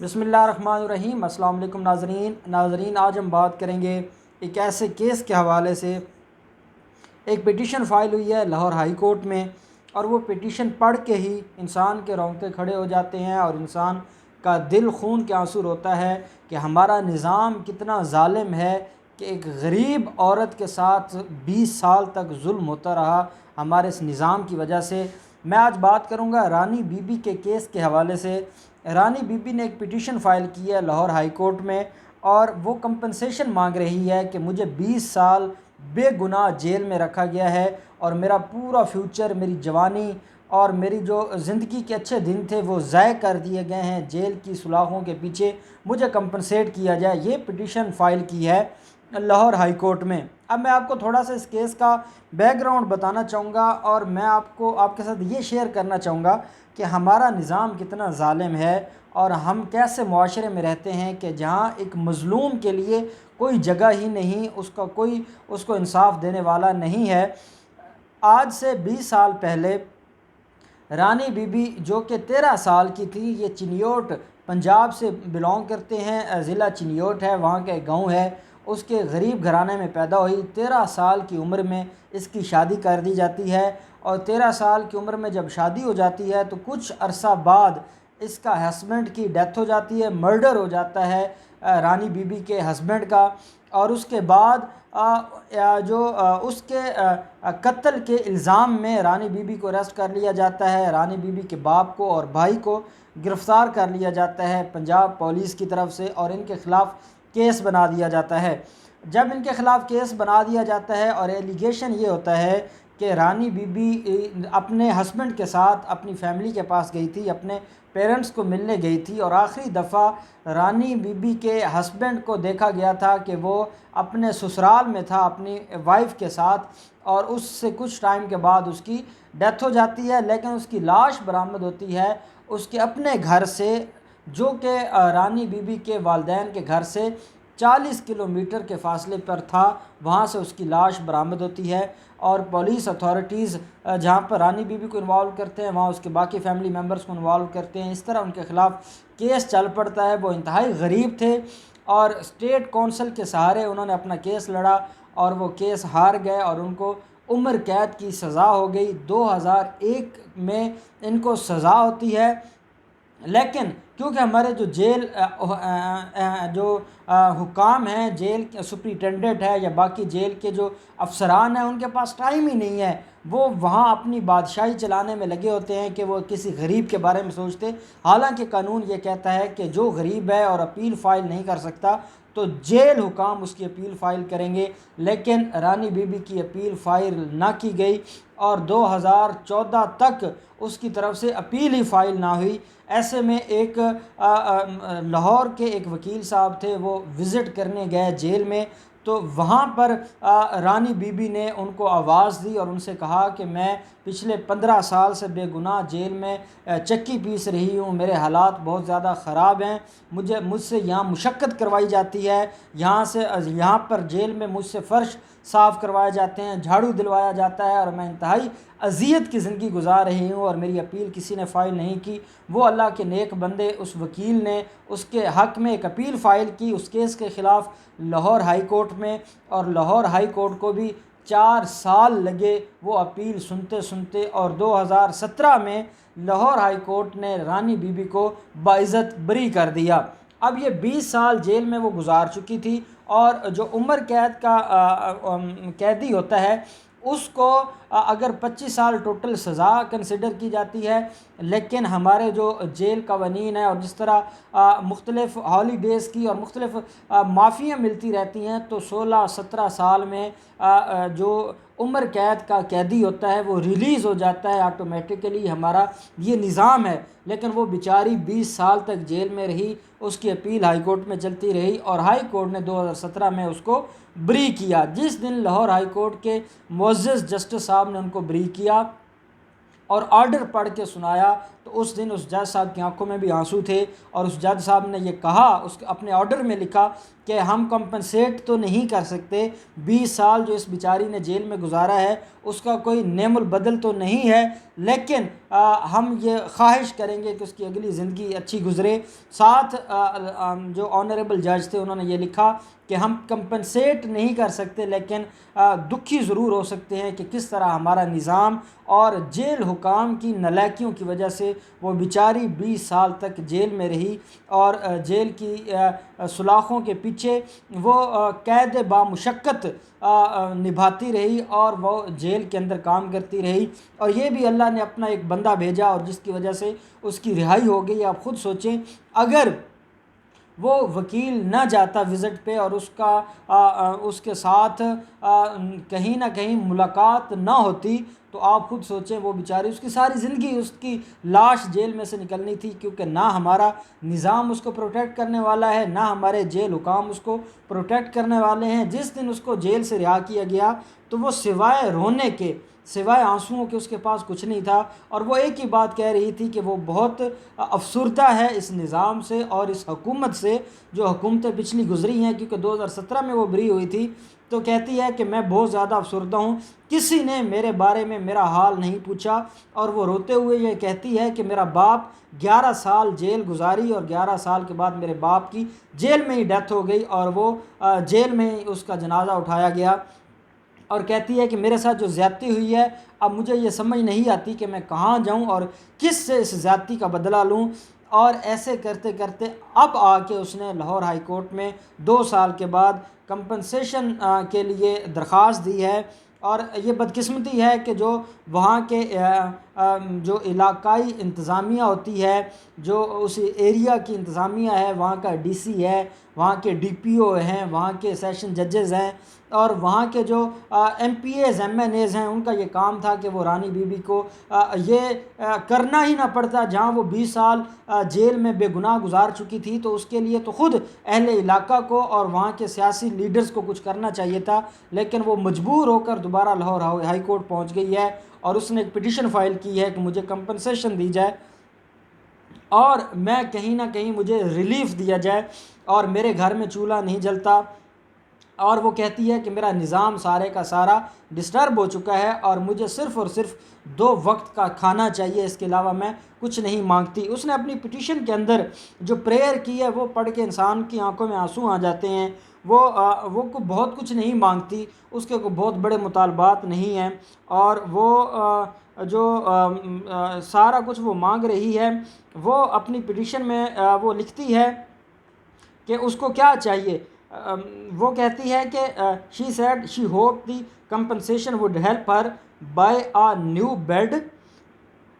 بسم اللہ الرحمن الرحیم۔ السلام علیکم ناظرین، آج ہم بات کریں گے ایک ایسے کیس کے حوالے سے۔ ایک پٹیشن فائل ہوئی ہے لاہور ہائی کورٹ میں، اور وہ پٹیشن پڑھ کے ہی انسان کے رونگٹے کھڑے ہو جاتے ہیں اور انسان کا دل خون کے آنسو روتا ہے کہ ہمارا نظام کتنا ظالم ہے کہ ایک غریب عورت کے ساتھ 20 سال تک ظلم ہوتا رہا ہمارے اس نظام کی وجہ سے۔ میں آج بات کروں گا رانی بی بی کے کیس کے حوالے سے۔ رانی بی بی نے ایک پٹیشن فائل کی ہے لاہور ہائی کورٹ میں، اور وہ کمپنسیشن مانگ رہی ہے کہ مجھے 20 سال بے گناہ جیل میں رکھا گیا ہے، اور میرا پورا فیوچر، میری جوانی اور میری جو زندگی کے اچھے دن تھے وہ ضائع کر دیے گئے ہیں جیل کی سلاخوں کے پیچھے، مجھے کمپنسیٹ کیا جائے۔ یہ پٹیشن فائل کی ہے لاہور ہائی کورٹ میں۔ اب میں آپ کو تھوڑا سا اس کیس کا بیک گراؤنڈ بتانا چاہوں گا، اور میں آپ کے ساتھ یہ شیئر کرنا چاہوں گا کہ ہمارا نظام کتنا ظالم ہے، اور ہم کیسے معاشرے میں رہتے ہیں کہ جہاں ایک مظلوم کے لیے کوئی جگہ ہی نہیں، اس کو انصاف دینے والا نہیں ہے۔ آج سے 20 سال پہلے رانی بی بی جو کہ 13 سال کی تھی، یہ چنیوٹ پنجاب سے بلونگ کرتے ہیں، ضلع چنیوٹ ہے، وہاں کا ایک گاؤں ہے، اس کے غریب گھرانے میں پیدا ہوئی۔ 13 سال کی عمر میں اس کی شادی کر دی جاتی ہے، اور 13 سال کی عمر میں جب شادی ہو جاتی ہے تو کچھ عرصہ بعد اس کا ہسبینڈ کی ڈیتھ ہو جاتی ہے، مرڈر ہو جاتا ہے رانی بی بی کے ہسبینڈ کا، اور اس کے بعد اس کے قتل کے الزام میں رانی بی بی کو اریسٹ کر لیا جاتا ہے۔ رانی بی بی کے باپ کو اور بھائی کو گرفتار کر لیا جاتا ہے پنجاب پولیس کی طرف سے، اور ان کے خلاف کیس بنا دیا جاتا ہے۔ جب ان کے خلاف کیس بنا دیا جاتا ہے اور ایلیگیشن یہ ہوتا ہے کہ رانی بی بی اپنے ہسبینڈ کے ساتھ اپنی فیملی کے پاس گئی تھی، اپنے پیرنٹس کو ملنے گئی تھی، اور آخری دفعہ رانی بی بی کے ہسبینڈ کو دیکھا گیا تھا کہ وہ اپنے سسرال میں تھا اپنی وائف کے ساتھ، اور اس سے کچھ ٹائم کے بعد اس کی ڈیتھ ہو جاتی ہے۔ لیکن اس کی لاش برآمد ہوتی ہے اس کے اپنے گھر سے، جو کہ رانی بی بی کے والدین کے گھر سے 40 کلومیٹر کے فاصلے پر تھا، وہاں سے اس کی لاش برآمد ہوتی ہے۔ اور پولیس اتھارٹیز جہاں پر رانی بی بی کو انوالو کرتے ہیں، وہاں اس کے باقی فیملی ممبرز کو انوالو کرتے ہیں، اس طرح ان کے خلاف کیس چل پڑتا ہے۔ وہ انتہائی غریب تھے، اور اسٹیٹ کونسل کے سہارے انہوں نے اپنا کیس لڑا، اور وہ کیس ہار گئے، اور ان کو عمر قید کی سزا ہو گئی۔ 2001 میں ان کو سزا ہوتی ہے، لیکن کیونکہ ہمارے جو جیل حکام ہیں، جیل سپرنٹینڈنٹ ہے یا باقی جیل کے جو افسران ہیں، ان کے پاس ٹائم ہی نہیں ہے، وہ وہاں اپنی بادشاہی چلانے میں لگے ہوتے ہیں کہ وہ کسی غریب کے بارے میں سوچتے۔ حالانکہ قانون یہ کہتا ہے کہ جو غریب ہے اور اپیل فائل نہیں کر سکتا تو جیل حکام اس کی اپیل فائل کریں گے، لیکن رانی بی بی کی اپیل فائل نہ کی گئی، اور 2014 تک اس کی طرف سے اپیل ہی فائل نہ ہوئی۔ ایسے میں ایک لاہور کے ایک وکیل صاحب تھے، وہ وزٹ کرنے گئے جیل میں، تو وہاں پر رانی بی بی نے ان کو آواز دی اور ان سے کہا کہ میں پچھلے 15 سال سے بے گناہ جیل میں چکی پیس رہی ہوں، میرے حالات بہت زیادہ خراب ہیں، مجھ سے یہاں مشقت کروائی جاتی ہے، یہاں پر جیل میں مجھ سے فرش صاف کروائے جاتے ہیں، جھاڑو دلوایا جاتا ہے، اور میں انتہائی اذیت کی زندگی گزار رہی ہوں، اور میری اپیل کسی نے فائل نہیں کی۔ وہ اللہ کے نیک بندے، اس وکیل نے اس کے حق میں ایک اپیل فائل کی اس کیس کے خلاف لاہور ہائی کورٹ میں، اور لاہور ہائی کورٹ کو بھی 4 سال لگے وہ اپیل سنتے، اور 2017 میں لاہور ہائی کورٹ نے رانی بی بی کو باعزت بری کر دیا۔ اب یہ 20 سال جیل میں وہ گزار چکی تھی، اور جو عمر قید کا قیدی ہوتا ہے اس کو اگر 25 سال ٹوٹل سزا کنسیڈر کی جاتی ہے، لیکن ہمارے جو جیل قوانین ہیں، اور جس طرح مختلف ہالیڈیز کی اور مختلف معافیاں ملتی رہتی ہیں، تو 16-17 سال میں جو عمر قید کا قیدی ہوتا ہے وہ ریلیز ہو جاتا ہے آٹومیٹیکلی، ہمارا یہ نظام ہے۔ لیکن وہ بیچاری 20 سال تک جیل میں رہی، اس کی اپیل ہائی کورٹ میں چلتی رہی، اور ہائی کورٹ نے 2017 میں اس کو بری کیا۔ جس دن لاہور ہائی کورٹ کے معزز جسٹس صاحب نے ان کو بری کیا، اور آرڈر پڑھ کے سنایا تو اس دن اس جج صاحب کی آنکھوں میں بھی آنسو تھے، اور اس جج صاحب نے یہ کہا، اپنے آرڈر میں لکھا کہ ہم کمپنسیٹ تو نہیں کر سکتے، 20 سال جو اس بیچاری نے جیل میں گزارا ہے اس کا کوئی نعم البدل تو نہیں ہے، لیکن ہم یہ خواہش کریں گے کہ اس کی اگلی زندگی اچھی گزرے۔ ساتھ جو آنریبل جج تھے انہوں نے یہ لکھا کہ ہم کمپنسیٹ نہیں کر سکتے، لیکن دکھی ضرور ہو سکتے ہیں کہ کس طرح ہمارا نظام اور جیل حکام کی نالائکیوں کی وجہ سے وہ بیچاری 20 سال تک جیل میں رہی، اور جیل کی سلاخوں کے پیچھے وہ قید بامشقت نبھاتی رہی، اور وہ جیل کے اندر کام کرتی رہی، اور یہ بھی اللہ نے اپنا ایک بندہ بھیجا اور جس کی وجہ سے اس کی رہائی ہو گئی۔ آپ خود سوچیں، اگر وہ وکیل نہ جاتا وزٹ پہ اور اس کے ساتھ کہیں نہ کہیں ملاقات نہ ہوتی، تو آپ خود سوچیں وہ بیچاری، اس کی ساری زندگی اس کی لاش جیل میں سے نکلنی تھی، کیونکہ نہ ہمارا نظام اس کو پروٹیکٹ کرنے والا ہے، نہ ہمارے جیل حکام اس کو پروٹیکٹ کرنے والے ہیں۔ جس دن اس کو جیل سے رہا کیا گیا تو وہ سوائے رونے کے، سوائے آنسوؤں کے اس کے پاس کچھ نہیں تھا، اور وہ ایک ہی بات کہہ رہی تھی کہ وہ بہت افسردہ ہے اس نظام سے اور اس حکومت سے، جو حکومتیں پچھلی گزری ہیں، کیونکہ 2017 میں وہ بری ہوئی تھی، تو کہتی ہے کہ میں بہت زیادہ افسردہ ہوں، کسی نے میرے بارے میں میرا حال نہیں پوچھا، اور وہ روتے ہوئے یہ کہتی ہے کہ میرا باپ 11 سال جیل گزاری، اور 11 سال کے بعد میرے باپ کی جیل میں ہی ڈیتھ ہو گئی، اور وہ جیل میں ہی اس کا جنازہ اٹھایا گیا، اور کہتی ہے کہ میرے ساتھ جو زیادتی ہوئی ہے اب مجھے یہ سمجھ نہیں آتی کہ میں کہاں جاؤں اور کس سے اس زیادتی کا بدلہ لوں۔ اور ایسے کرتے کرتے اب آ کے اس نے لاہور ہائی کورٹ میں 2 سال کے بعد کمپنسیشن کے لیے درخواست دی ہے، اور یہ بدقسمتی ہے کہ جو وہاں کے جو علاقائی انتظامیہ ہوتی ہے، جو اس ایریا کی انتظامیہ ہے، وہاں کا ڈی سی ہے، وہاں کے ڈی پی او ہیں، وہاں کے سیشن ججز ہیں، اور وہاں کے جو M P As M N As ہیں، ان کا یہ کام تھا کہ وہ رانی بی بی کو یہ کرنا ہی نہ پڑتا، جہاں وہ 20 سال جیل میں بے گناہ گزار چکی تھی، تو اس کے لیے تو خود اہل علاقہ کو اور وہاں کے سیاسی لیڈرز کو کچھ کرنا چاہیے تھا، لیکن وہ مجبور ہو کر دوبارہ لاہور ہائی کورٹ پہنچ گئی ہے، اور اس نے ایک پٹیشن فائل کی ہے کہ مجھے کمپنسیشن دی جائے، اور میں کہیں نہ کہیں مجھے ریلیف دیا جائے، اور میرے گھر میں چولہا نہیں جلتا، اور وہ کہتی ہے کہ میرا نظام سارے کا سارا ڈسٹرب ہو چکا ہے، اور مجھے صرف اور صرف 2 وقت کا کھانا چاہیے، اس کے علاوہ میں کچھ نہیں مانگتی۔ اس نے اپنی پٹیشن کے اندر جو پریئر کی ہے وہ پڑھ کے انسان کی آنکھوں میں آنسو آ جاتے ہیں۔ وہ کو بہت کچھ نہیں مانگتی، اس کے کوئی بہت بڑے مطالبات نہیں ہیں، اور وہ جو سارا کچھ وہ مانگ رہی ہے، وہ اپنی پٹیشن میں وہ لکھتی ہے کہ اس کو کیا چاہیے۔ وہ کہتی ہے کہ she said she hope the compensation would help her buy a new bed,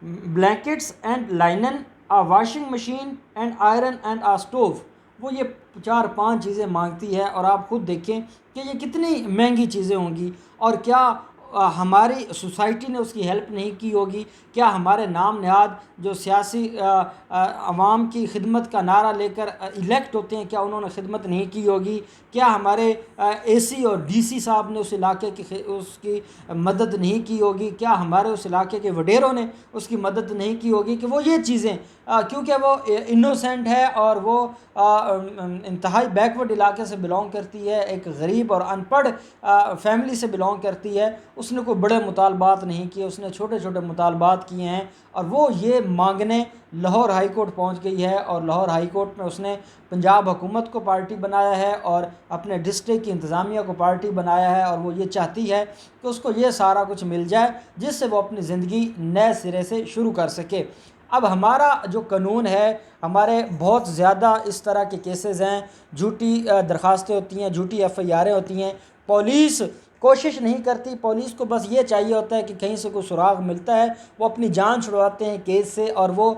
blankets and linen, a washing machine and iron and a stove. وہ یہ 4-5 چیزیں مانگتی ہے، اور آپ خود دیکھیں کہ یہ کتنی مہنگی چیزیں ہوں گی، اور کیا ہماری سوسائٹی نے اس کی ہیلپ نہیں کی ہوگی؟ کیا ہمارے نام نہاد جو سیاسی عوام کی خدمت کا نعرہ لے کر الیکٹ ہوتے ہیں، کیا انہوں نے خدمت نہیں کی ہوگی؟ کیا ہمارے اے سی اور ڈی سی صاحب نے اس علاقے کی اس کی مدد نہیں کی ہوگی؟ کیا ہمارے اس علاقے کے وڈیروں نے اس کی مدد نہیں کی ہوگی؟ کہ وہ یہ چیزیں کیونکہ وہ انوسینٹ ہے، اور وہ انتہائی بیکورڈ علاقے سے بلونگ کرتی ہے، ایک غریب اور ان پڑھ فیملی سے بلونگ کرتی ہے، اس نے کوئی بڑے مطالبات نہیں کیے، اس نے چھوٹے چھوٹے مطالبات کیے ہیں، اور وہ یہ مانگنے لاہور ہائی کورٹ پہنچ گئی ہے، اور لاہور ہائی کورٹ میں اس نے پنجاب حکومت کو پارٹی بنایا ہے، اور اپنے ڈسٹرکٹ کی انتظامیہ کو پارٹی بنایا ہے، اور وہ یہ چاہتی ہے کہ اس کو یہ سارا کچھ مل جائے جس سے وہ اپنی زندگی نئے سرے سے شروع کر سکے۔ اب ہمارا جو قانون ہے، ہمارے بہت زیادہ اس طرح کے کیسز ہیں، جھوٹی درخواستیں ہوتی ہیں، جھوٹی ایف آئی آریں ہوتی ہیں، پولیس کوشش نہیں کرتی، پولیس کو بس یہ چاہیے ہوتا ہے کہ کہیں سے کوئی سراغ ملتا ہے وہ اپنی جان چھڑواتے ہیں کیس سے، اور وہ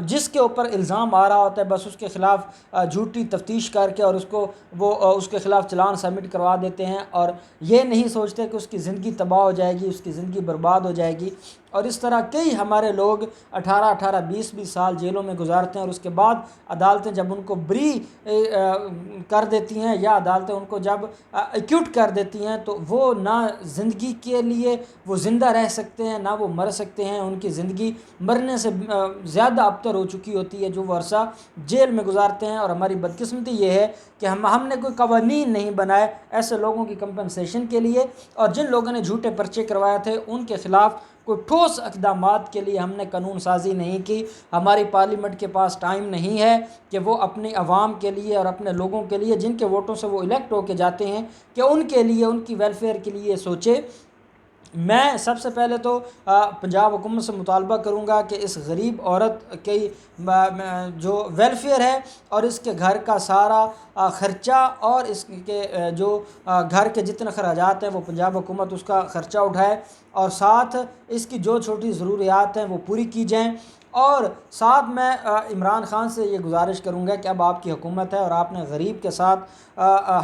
جس کے اوپر الزام آ رہا ہوتا ہے بس اس کے خلاف جھوٹی تفتیش کر کے اور اس کے خلاف چلان سبمٹ کروا دیتے ہیں، اور یہ نہیں سوچتے کہ اس کی زندگی تباہ ہو جائے گی، اس کی زندگی برباد ہو جائے گی۔ اور اس طرح کئی ہمارے لوگ 18 20 سال جیلوں میں گزارتے ہیں، اور اس کے بعد عدالتیں جب ان کو بری کر دیتی ہیں، یا عدالتیں ان کو جب ایکیوٹ کر دیتی ہیں، تو وہ نہ زندگی کے لیے وہ زندہ رہ سکتے ہیں، نہ وہ مر سکتے ہیں۔ ان کی زندگی مرنے سے زیادہ ابتر ہو چکی ہوتی ہے جو وہ عرصہ جیل میں گزارتے ہیں۔ اور ہماری بدقسمتی یہ ہے کہ ہم نے کوئی قوانین نہیں بنائے ایسے لوگوں کی کمپنسیشن کے لیے، اور جن لوگوں نے جھوٹے پرچے کروائے تھے ان کے خلاف کوئی ٹھوس اقدامات کے لیے ہم نے قانون سازی نہیں کی۔ ہماری پارلیمنٹ کے پاس ٹائم نہیں ہے کہ وہ اپنی عوام کے لیے اور اپنے لوگوں کے لیے جن کے ووٹوں سے وہ الیکٹ ہو کے جاتے ہیں، کہ ان کے لیے، ان کی ویلفیئر کے لیے سوچے۔ میں سب سے پہلے تو پنجاب حکومت سے مطالبہ کروں گا کہ اس غریب عورت کی جو ویلفیئر ہے اور اس کے گھر کا سارا خرچہ اور اس کے جو گھر کے جتنے اخراجات ہیں وہ پنجاب حکومت اس کا خرچہ اٹھائے، اور ساتھ اس کی جو چھوٹی ضروریات ہیں وہ پوری کی جائیں۔ اور ساتھ میں عمران خان سے یہ گزارش کروں گا کہ اب آپ کی حکومت ہے اور آپ نے غریب کے ساتھ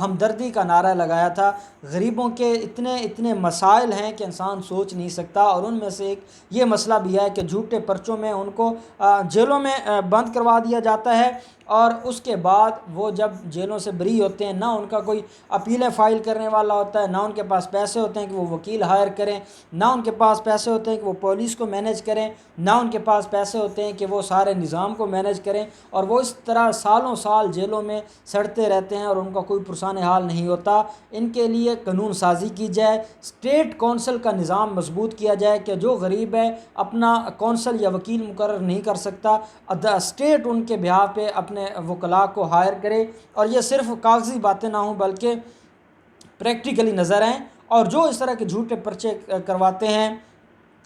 ہمدردی کا نعرہ لگایا تھا۔ غریبوں کے اتنے مسائل ہیں کہ انسان سوچ نہیں سکتا، اور ان میں سے ایک یہ مسئلہ بھی ہے کہ جھوٹے پرچوں میں ان کو جیلوں میں بند کروا دیا جاتا ہے، اور اس کے بعد وہ جب جیلوں سے بری ہوتے ہیں نہ ان کا کوئی اپیلیں فائل کرنے والا ہوتا ہے، نہ ان کے پاس پیسے ہوتے ہیں کہ وہ وکیل ہائر کریں، نہ ان کے پاس پیسے ہوتے ہیں کہ وہ پولیس کو مینیج کریں، نہ ان کے پاس پیسے ہوتے ہیں کہ وہ سارے نظام کو مینیج کریں، اور وہ اس طرح سالوں سال جیلوں میں سڑتے رہتے ہیں اور ان کا کوئی پرسان حال نہیں ہوتا۔ ان کے لیے قانون سازی کی جائے، اسٹیٹ کونسل کا نظام مضبوط کیا جائے کہ جو غریب ہے اپنا کونسل یا وکیل مقرر نہیں کر سکتا، اسٹیٹ ان کے بہاف پہ اپنے وکلاء کو ہائر کرے، اور یہ صرف کاغذی باتیں نہ ہوں بلکہ پریکٹیکلی نظر آئیں، اور جو اس طرح کے جھوٹے پرچے کرواتے ہیں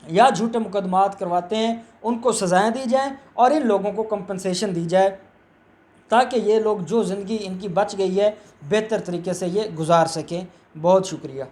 یا جھوٹے مقدمات کرواتے ہیں ان کو سزائیں دی جائیں، اور ان لوگوں کو کمپنسیشن دی جائے تاکہ یہ لوگ جو زندگی ان کی بچ گئی ہے بہتر طریقے سے یہ گزار سکیں۔ بہت شکریہ۔